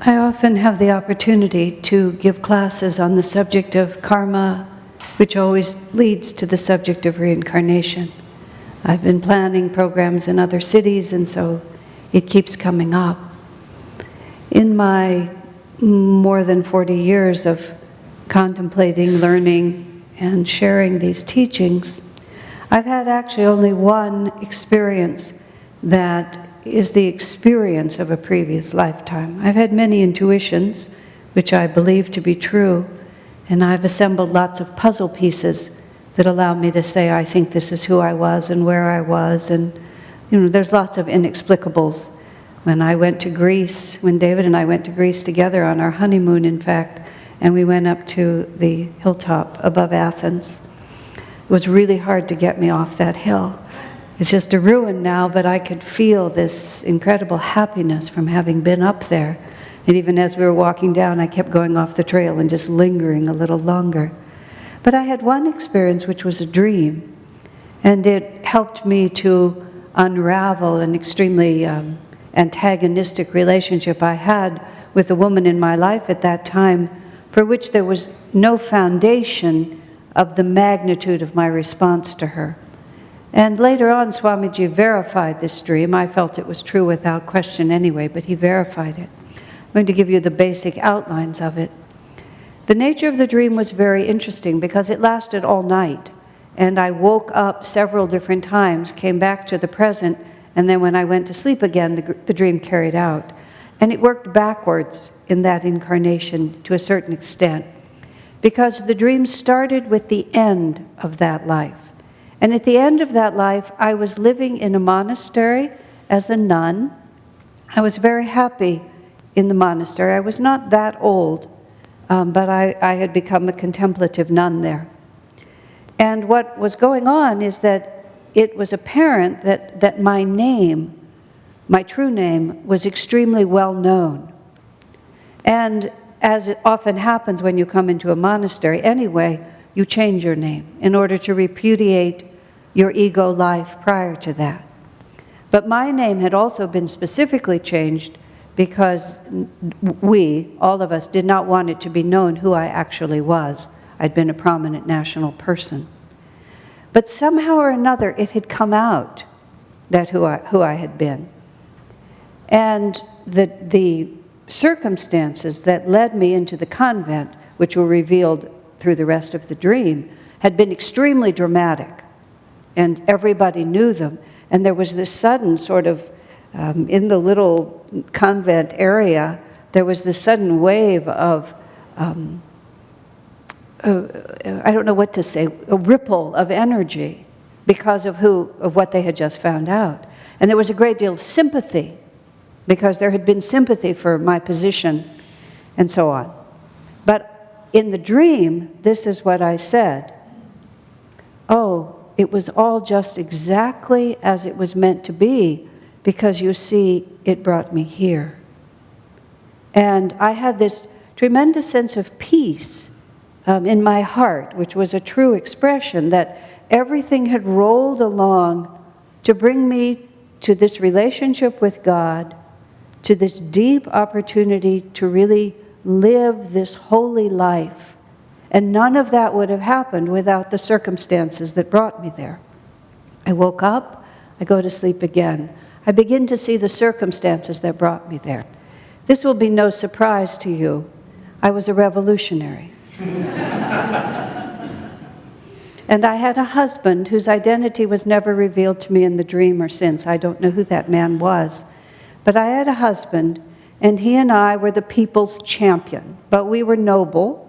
I often have the opportunity to give classes on the subject of karma, which always leads to the subject of reincarnation. I've been planning programs in other cities, and so it keeps coming up. In my more than 40 years of contemplating, learning, and sharing these teachings, I've had actually only one experience that is the experience of a previous lifetime. I've had many intuitions, which I believe to be true, and I've assembled lots of puzzle pieces that allow me to say, I think this is who I was and where I was, and there's lots of inexplicables. When I went to Greece, when David and I went to Greece together on our honeymoon, in fact, and we went up to the hilltop above Athens, it was really hard to get me off that hill. It's just a ruin now, but I could feel this incredible happiness from having been up there. And even as we were walking down, I kept going off the trail and just lingering a little longer. But I had one experience which was a dream, and it helped me to unravel an extremely antagonistic relationship I had with a woman in my life at that time, for which there was no foundation of the magnitude of my response to her. And later on, Swamiji verified this dream. I felt it was true without question anyway, but he verified it. I'm going to give you the basic outlines of it. The nature of the dream was very interesting because it lasted all night. And I woke up several different times, came back to the present, and then when I went to sleep again, the dream carried out. And it worked backwards in that incarnation to a certain extent, because the dream started with the end of that life. And at the end of that life, I was living in a monastery as a nun. I was very happy in the monastery. I was not that old, but I had become a contemplative nun there. And what was going on is that it was apparent that my name, my true name, was extremely well known. And as it often happens when you come into a monastery anyway, you change your name in order to repudiate your ego life prior to that. But my name had also been specifically changed because we, all of us, did not want it to be known who I actually was. I'd been a prominent national person. But somehow or another, it had come out that who I had been. And the circumstances that led me into the convent, which were revealed through the rest of the dream, had been extremely dramatic. And everybody knew them. And there was this sudden sort of, in the little convent area, there was this sudden wave of, I don't know what to say, a ripple of energy because of what they had just found out. And there was a great deal of sympathy because there had been sympathy for my position and so on. But in the dream, this is what I said. Oh, it was all just exactly as it was meant to be, because you see, it brought me here. And I had this tremendous sense of peace in my heart, which was a true expression that everything had rolled along to bring me to this relationship with God, to this deep opportunity to really live this holy life. And none of that would have happened without the circumstances that brought me there. I woke up, I go to sleep again. I begin to see the circumstances that brought me there. This will be no surprise to you. I was a revolutionary. And I had a husband whose identity was never revealed to me in the dream or since. I don't know who that man was. But I had a husband, and he and I were the people's champion. But we were noble,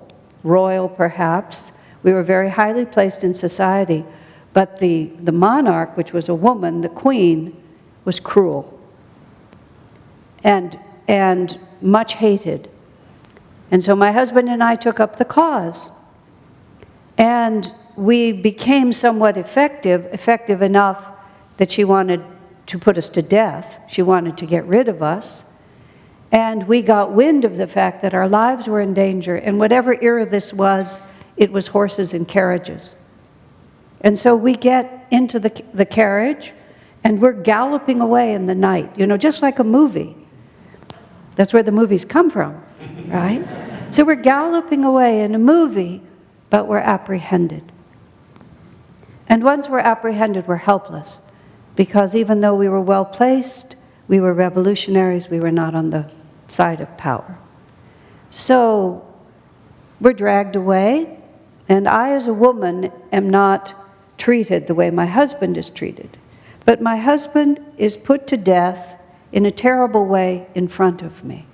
royal perhaps. We were very highly placed in society. But the monarch, which was a woman, the queen, was cruel and much hated. And so my husband and I took up the cause. And we became somewhat effective enough that she wanted to put us to death. She wanted to get rid of us. And we got wind of the fact that our lives were in danger. And whatever era this was, it was horses and carriages. And so we get into the carriage, and we're galloping away in the night, just like a movie. That's where the movies come from, right? So we're galloping away in a movie, but we're apprehended. And once we're apprehended, we're helpless. Because even though we were well placed, we were revolutionaries, we were not on the side of power. So we're dragged away, and I as a woman am not treated the way my husband is treated. But my husband is put to death in a terrible way in front of me.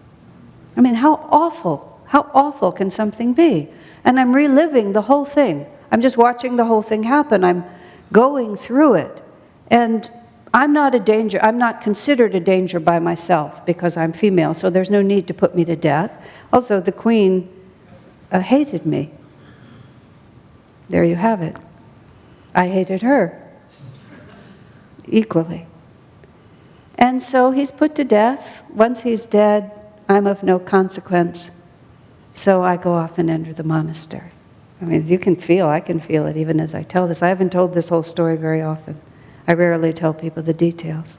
I mean, how awful can something be? And I'm reliving the whole thing. I'm just watching the whole thing happen. I'm going through it. And I'm not a danger. I'm not considered a danger by myself because I'm female, so there's no need to put me to death. Also, the queen hated me. There you have it. I hated her equally. And so he's put to death. Once he's dead, I'm of no consequence. So I go off and enter the monastery. I mean, I can feel it even as I tell this. I haven't told this whole story very often. I rarely tell people the details.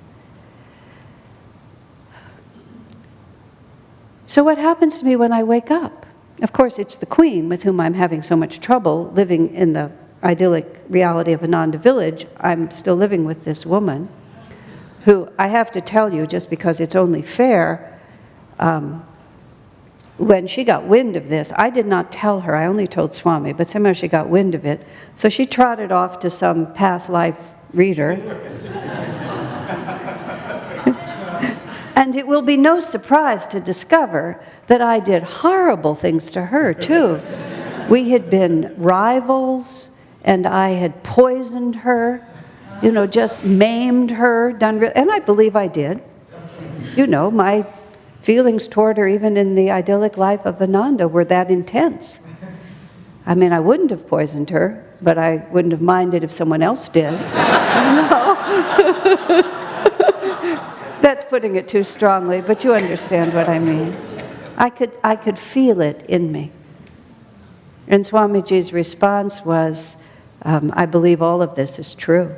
So what happens to me when I wake up? Of course, it's the queen with whom I'm having so much trouble living in the idyllic reality of Ananda village. I'm still living with this woman who, I have to tell you, just because it's only fair, when she got wind of this, I did not tell her, I only told Swami, but somehow she got wind of it. So she trotted off to some past life reader. And it will be no surprise to discover that I did horrible things to her, too. We had been rivals, and I had poisoned her, just maimed her, and I believe I did. My feelings toward her, even in the idyllic life of Ananda, were that intense. I mean, I wouldn't have poisoned her, but I wouldn't have minded if someone else did. That's putting it too strongly, but you understand what I mean. I could feel it in me. And Swamiji's response was, I believe all of this is true.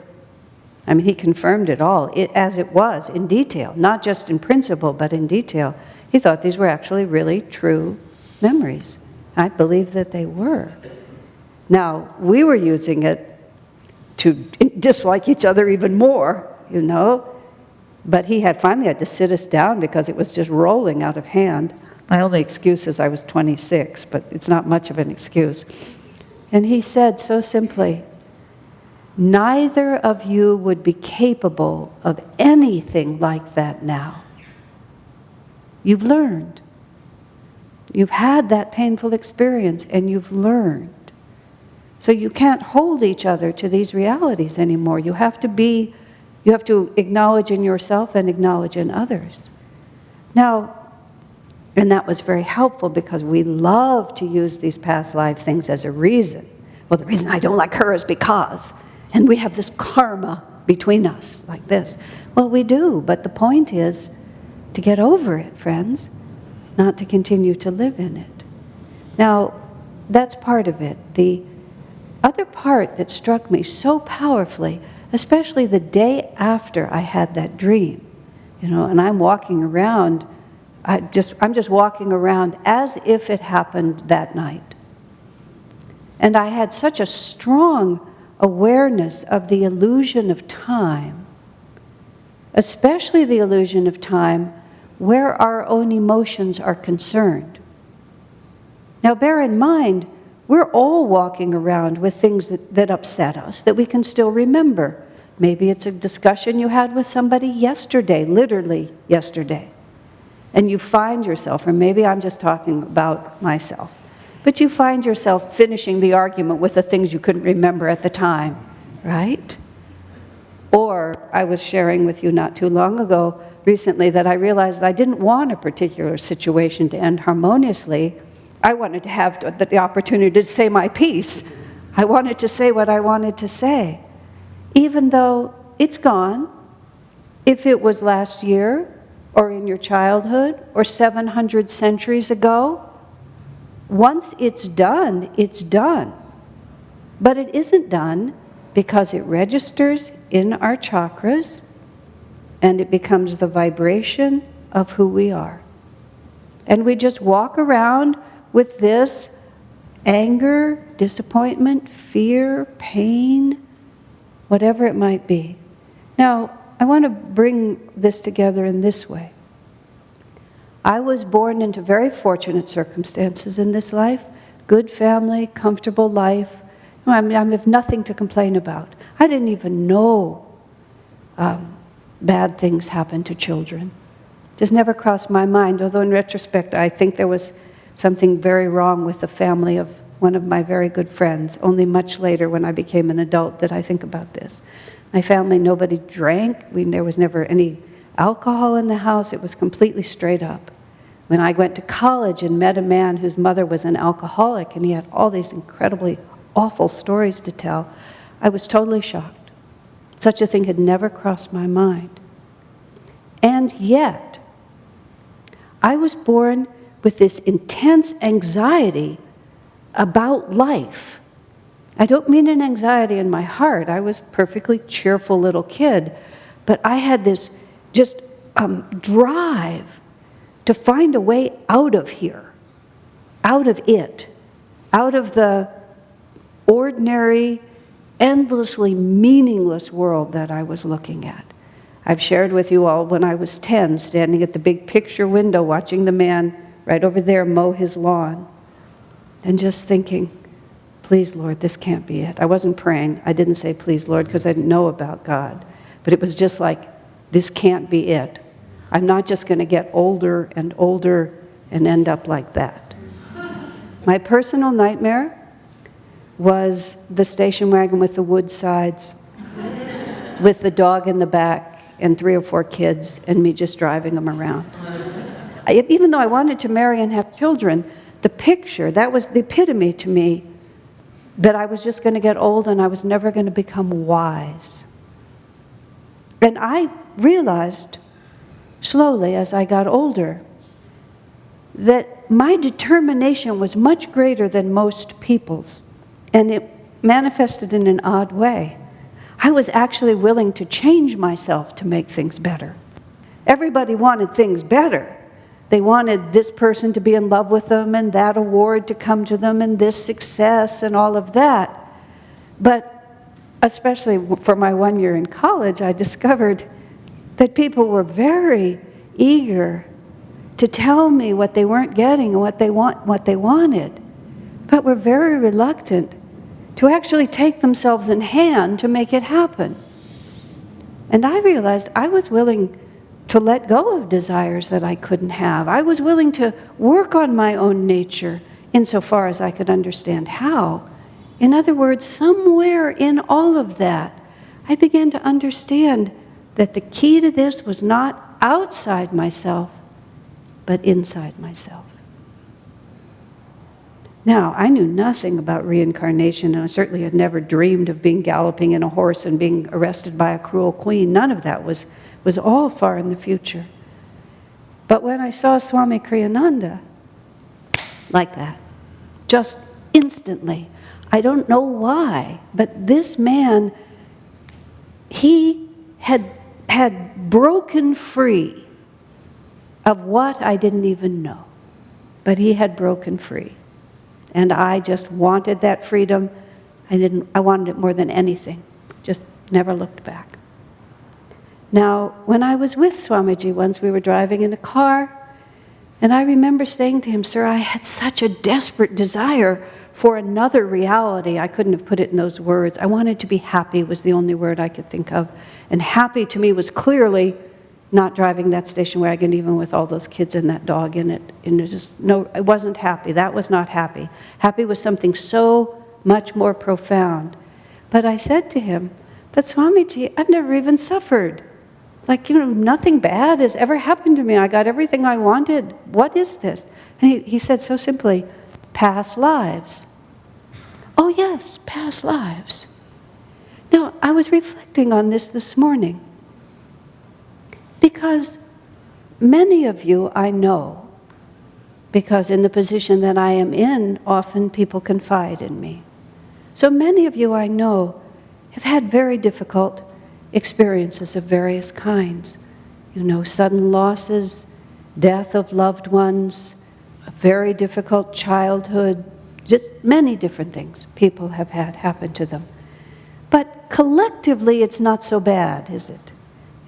I mean, he confirmed it all, as it was, in detail, not just in principle, but in detail. He thought these were actually really true memories. I believe that they were. Now, we were using it to dislike each other even more, but he finally had to sit us down because it was just rolling out of hand. My only excuse is I was 26, but it's not much of an excuse. And he said so simply, neither of you would be capable of anything like that now. You've learned. You've had that painful experience and you've learned. So you can't hold each other to these realities anymore. You have to acknowledge in yourself and acknowledge in others. Now, and that was very helpful because we love to use these past life things as a reason. Well, the reason I don't like her is because, and we have this karma between us, like this. Well, we do, but the point is to get over it, friends, not to continue to live in it. Now, that's part of it. The other part that struck me so powerfully, especially the day after I had that dream, and I'm walking around, I'm just walking around as if it happened that night. And I had such a strong awareness of the illusion of time, especially the illusion of time where our own emotions are concerned. Now bear in mind, we're all walking around with things that upset us, that we can still remember. Maybe it's a discussion you had with somebody yesterday, literally yesterday. And you find yourself, or maybe I'm just talking about myself, but you find yourself finishing the argument with the things you couldn't remember at the time, right? Or I was sharing with you not too long ago, recently, that I realized I didn't want a particular situation to end harmoniously. I wanted to have the opportunity to say my piece. I wanted to say what I wanted to say, even though it's gone. If it was last year, or in your childhood, or 700 centuries ago, once it's done, it's done. But it isn't done because it registers in our chakras, and it becomes the vibration of who we are. And we just walk around with this anger, disappointment, fear, pain, whatever it might be. Now, I want to bring this together in this way. I was born into very fortunate circumstances in this life, good family, comfortable life. I have nothing to complain about. I didn't even know bad things happen to children. Just never crossed my mind, although in retrospect I think there was something very wrong with the family of one of my very good friends. Only much later, when I became an adult, did I think about this. My family, nobody drank. There was never any alcohol in the house. It was completely straight up. When I went to college and met a man whose mother was an alcoholic and he had all these incredibly awful stories to tell, I was totally shocked. Such a thing had never crossed my mind. And yet, I was born with this intense anxiety about life. I don't mean an anxiety in my heart. I was a perfectly cheerful little kid. But I had this just drive to find a way out of here, out of it, out of the ordinary, endlessly meaningless world that I was looking at. I've shared with you all when I was 10, standing at the big picture window, watching the man right over there mow his lawn, and just thinking, please, Lord, this can't be it. I wasn't praying. I didn't say, please, Lord, because I didn't know about God. But it was just like, this can't be it. I'm not just going to get older and older and end up like that. My personal nightmare was the station wagon with the wood sides, with the dog in the back, and 3 or 4 kids, and me just driving them around. Even though I wanted to marry and have children, the picture, that was the epitome to me, that I was just going to get old and I was never going to become wise. And I realized slowly as I got older that my determination was much greater than most people's, and it manifested in an odd way. I was actually willing to change myself to make things better. Everybody wanted things better. They wanted this person to be in love with them and that award to come to them and this success and all of that. But especially for my 1 year in college, I discovered that people were very eager to tell me what they weren't getting and what they wanted, but were very reluctant to actually take themselves in hand to make it happen. And I realized I was willing to let go of desires that I couldn't have. I was willing to work on my own nature insofar as I could understand how. In other words, somewhere in all of that, I began to understand that the key to this was not outside myself, but inside myself. Now, I knew nothing about reincarnation, and I certainly had never dreamed of being galloping in a horse and being arrested by a cruel queen. None of that was all far in the future. But when I saw Swami Kriyananda, like that, just instantly, I don't know why, but this man, he had broken free of what I didn't even know, but he had broken free. And I just wanted that freedom. I wanted it more than anything. Just never looked back. Now, when I was with Swamiji once, we were driving in a car, and I remember saying to him, "Sir, I had such a desperate desire for another reality." I couldn't have put it in those words. I wanted to be happy was the only word I could think of. And happy to me was clearly not driving that station wagon, even with all those kids and that dog in it. And it wasn't happy. That was not happy. Happy was something so much more profound. But I said to him, "But Swamiji, I've never even suffered. Nothing bad has ever happened to me. I got everything I wanted. What is this?" And he said so simply, "Past lives." Oh yes, past lives. Now, I was reflecting on this morning, because many of you I know, because in the position that I am in, often people confide in me. So many of you I know have had very difficult experiences of various kinds. Sudden losses, death of loved ones, a very difficult childhood, just many different things people have had happen to them. But collectively, it's not so bad, is it?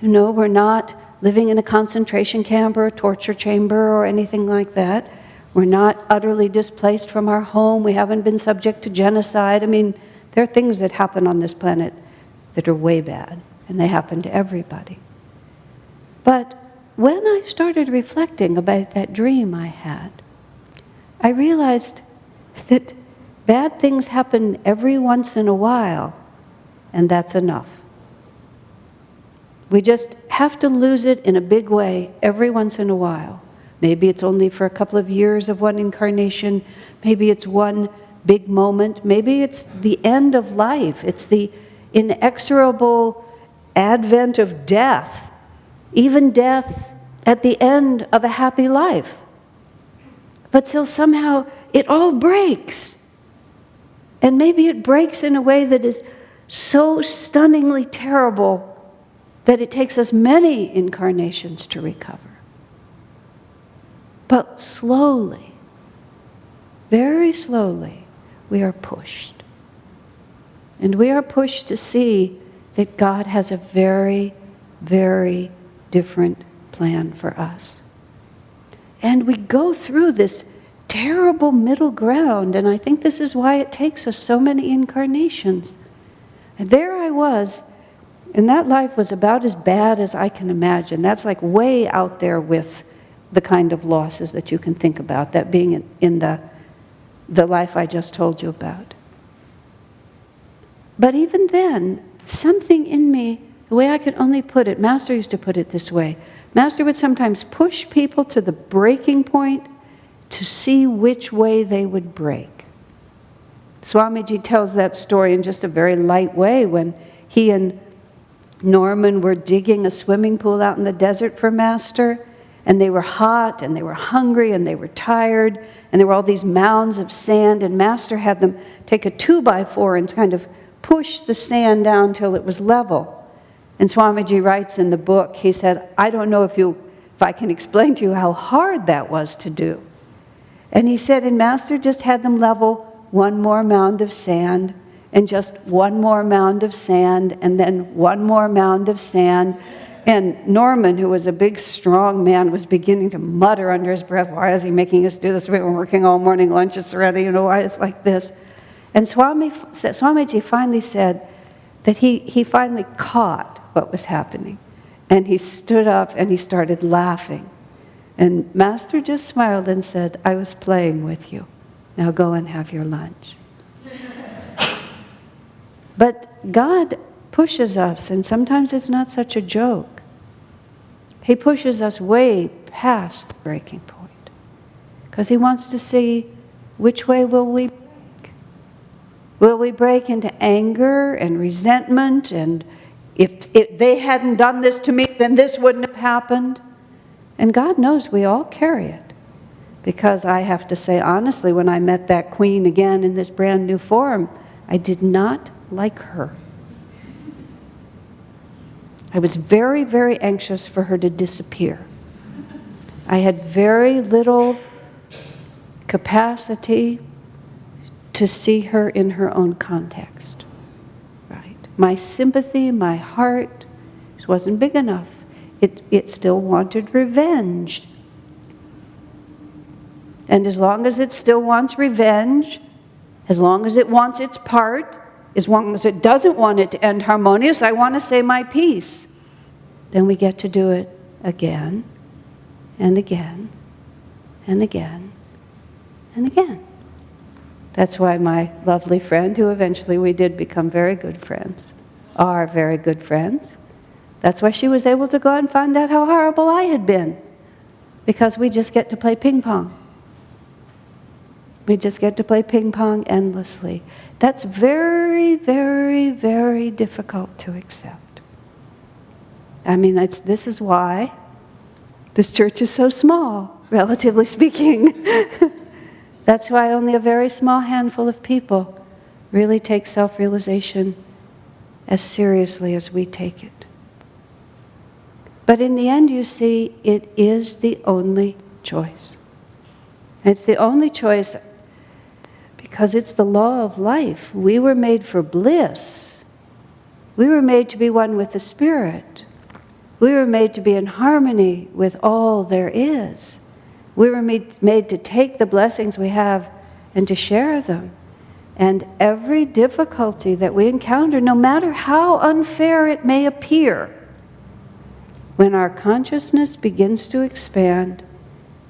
You know, we're not living in a concentration camp or a torture chamber or anything like that. We're not utterly displaced from our home. We haven't been subject to genocide. I mean, there are things that happen on this planet that are way bad, and they happen to everybody. But when I started reflecting about that dream I had, I realized that bad things happen every once in a while, and that's enough. We just have to lose it in a big way every once in a while. Maybe it's only for a couple of years of one incarnation. Maybe it's one big moment. Maybe it's the end of life. It's the inexorable advent of death, even death at the end of a happy life. But still somehow it all breaks. And maybe it breaks in a way that is so stunningly terrible that it takes us many incarnations to recover. But slowly, very slowly, we are pushed. And we are pushed to see that God has a very, very different plan for us. And we go through this terrible middle ground, and I think this is why it takes us so many incarnations. And there I was, and that life was about as bad as I can imagine. That's like way out there with the kind of losses that you can think about, that being in the life I just told you about. But even then, something in me, the way I could only put it, Master used to put it this way. Master would sometimes push people to the breaking point to see which way they would break. Swamiji tells that story in just a very light way when he and Norman were digging a swimming pool out in the desert for Master, and they were hot, and they were hungry, and they were tired, and there were all these mounds of sand, and Master had them take a 2x4 and kind of push the sand down till it was level. And Swamiji writes in the book, he said, I don't know if I can explain to you how hard that was to do. And he said, and Master just had them level one more mound of sand, and just one more mound of sand, and then one more mound of sand. And Norman, who was a big, strong man, was beginning to mutter under his breath, why is he making us do this? We've been working all morning, lunch is ready, you know, why it's like this? And Swamiji finally said that he finally caught what was happening. And he stood up and he started laughing. And Master just smiled and said, I was playing with you. Now go and have your lunch. But God pushes us, and sometimes it's not such a joke. He pushes us way past the breaking point, because He wants to see which way will we break. Will we break into anger and resentment, and if they hadn't done this to me, then this wouldn't have happened? And God knows we all carry it. Because I have to say honestly, when I met that queen again in this brand new form, I did not like her. I was very, very anxious for her to disappear. I had very little capacity to see her in her own context. Right? My sympathy, my heart, wasn't big enough. It still wanted revenge. And as long as it still wants revenge, as long as it wants its part, as long as it doesn't want it to end harmonious, I want to say my piece. Then we get to do it again, and again, and again, and again. That's why my lovely friend, who eventually we did become very good friends, are very good friends, that's why she was able to go and find out how horrible I had been. Because we just get to play ping pong. We just get to play ping pong endlessly. That's very, very, very difficult to accept. I mean, this is why this church is so small, relatively speaking. That's why only a very small handful of people really take self-realization as seriously as we take it. But in the end, you see, it is the only choice. And it's the only choice because it's the law of life. We were made for bliss. We were made to be one with the Spirit. We were made to be in harmony with all there is. We were made to take the blessings we have and to share them. And every difficulty that we encounter, no matter how unfair it may appear, when our consciousness begins to expand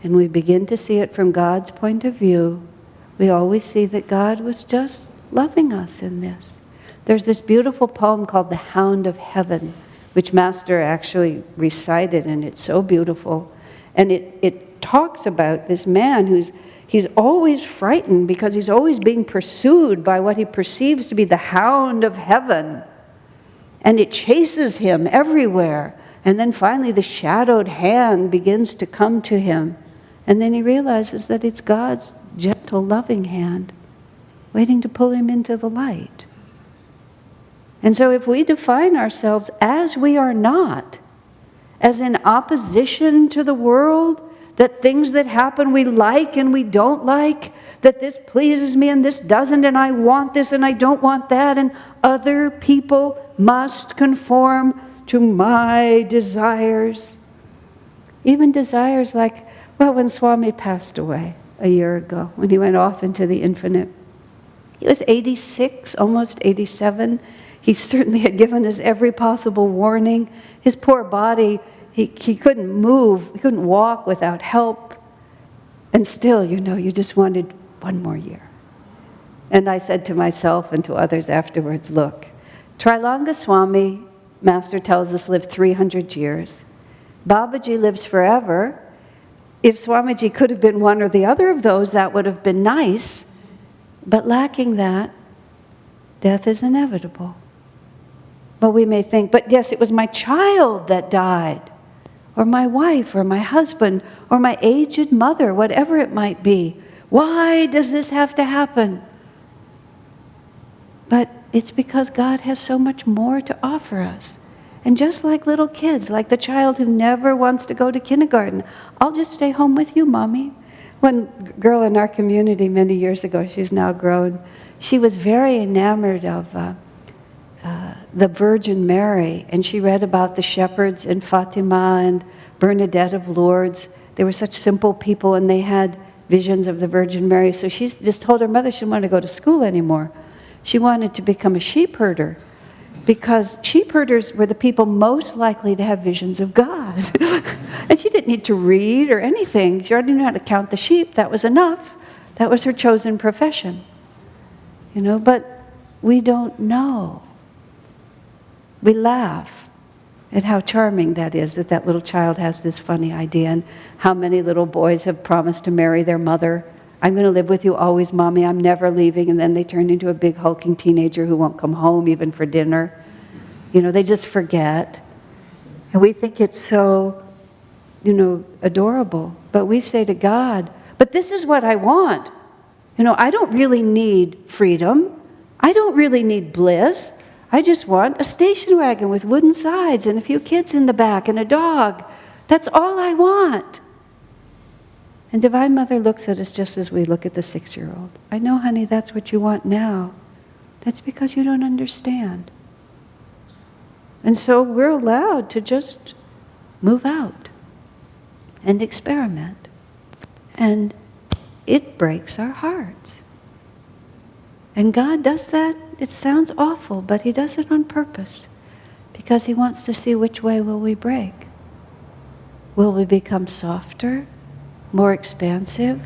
and we begin to see it from God's point of view, we always see that God was just loving us in this. There's this beautiful poem called The Hound of Heaven, which Master actually recited, and it's so beautiful. And it talks about this man he's always frightened because he's always being pursued by what he perceives to be the hound of heaven. And it chases him everywhere. And then finally the shadowed hand begins to come to him. And then he realizes that it's God's gentle, loving hand waiting to pull him into the light. And so if we define ourselves as we are not, as in opposition to the world, that things that happen we like and we don't like, that this pleases me and this doesn't, and I want this and I don't want that, and other people must conform to my desires. Even desires like, well, when Swami passed away a year ago, when he went off into the infinite, he was 86, almost 87. He certainly had given us every possible warning. His poor body, he couldn't move, he couldn't walk without help. And still, you just wanted one more year. And I said to myself and to others afterwards, look, Trilanga Swami, Master tells us, lived 300 years. Babaji lives forever. If Swamiji could have been one or the other of those, that would have been nice. But lacking that, death is inevitable. But we may think, but yes, it was my child that died, or my wife, or my husband, or my aged mother, whatever it might be. Why does this have to happen? But it's because God has so much more to offer us. And just like little kids, like the child who never wants to go to kindergarten, I'll just stay home with you, Mommy. One girl in our community many years ago, she's now grown, she was very enamored of the Virgin Mary, and she read about the shepherds in Fatima and Bernadette of Lourdes. They were such simple people, and they had visions of the Virgin Mary. So she just told her mother she didn't want to go to school anymore. She wanted to become a sheep herder, because sheep herders were the people most likely to have visions of God. And she didn't need to read or anything. She already knew how to count the sheep. That was enough. That was her chosen profession. But we don't know. We laugh at how charming that is, that little child has this funny idea, and how many little boys have promised to marry their mother. I'm going to live with you always, Mommy. I'm never leaving. And then they turn into a big hulking teenager who won't come home even for dinner. They just forget. And we think it's so, adorable. But we say to God, but this is what I want. I don't really need freedom. I don't really need bliss. I just want a station wagon with wooden sides and a few kids in the back and a dog. That's all I want. And Divine Mother looks at us just as we look at the 6-year-old. I know, honey, that's what you want now. That's because you don't understand. And so we're allowed to just move out and experiment. And it breaks our hearts. And God does that. It sounds awful, but He does it on purpose, because He wants to see which way will we break. Will we become softer, more expansive,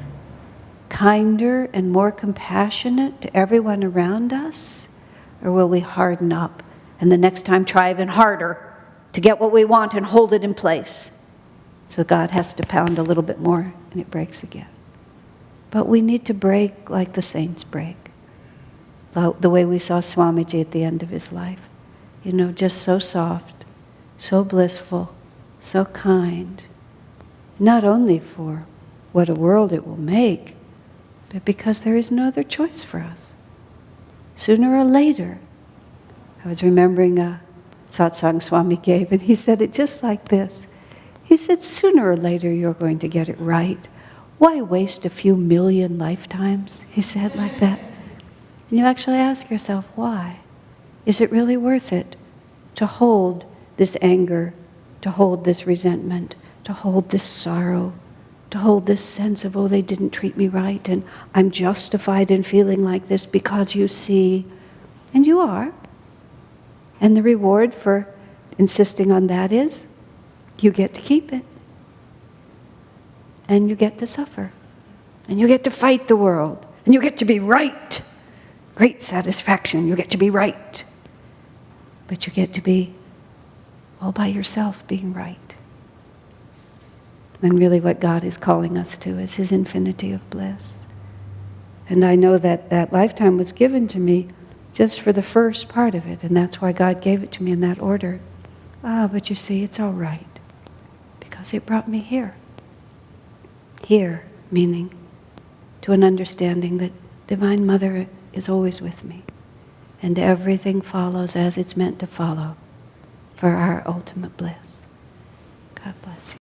kinder, and more compassionate to everyone around us? Or will we harden up and the next time try even harder to get what we want and hold it in place? So God has to pound a little bit more and it breaks again. But we need to break like the saints break. The way we saw Swamiji at the end of his life. Just so soft, so blissful, so kind. Not only for what a world it will make, but because there is no other choice for us. Sooner or later, I was remembering a satsang Swami gave, and he said it just like this. He said, sooner or later you're going to get it right. Why waste a few million lifetimes? He said like that. And you actually ask yourself, why? Is it really worth it to hold this anger, to hold this resentment, to hold this sorrow, to hold this sense of, oh, they didn't treat me right, and I'm justified in feeling like this because you see, and you are. And the reward for insisting on that is you get to keep it. And you get to suffer. And you get to fight the world. And you get to be right. Great satisfaction, you get to be right. But you get to be all by yourself being right. When really what God is calling us to is His infinity of bliss. And I know that that lifetime was given to me just for the first part of it, and that's why God gave it to me in that order. But you see, it's all right, because it brought me here. Here, meaning to an understanding that Divine Mother is always with me, and everything follows as it's meant to follow for our ultimate bliss. God bless you.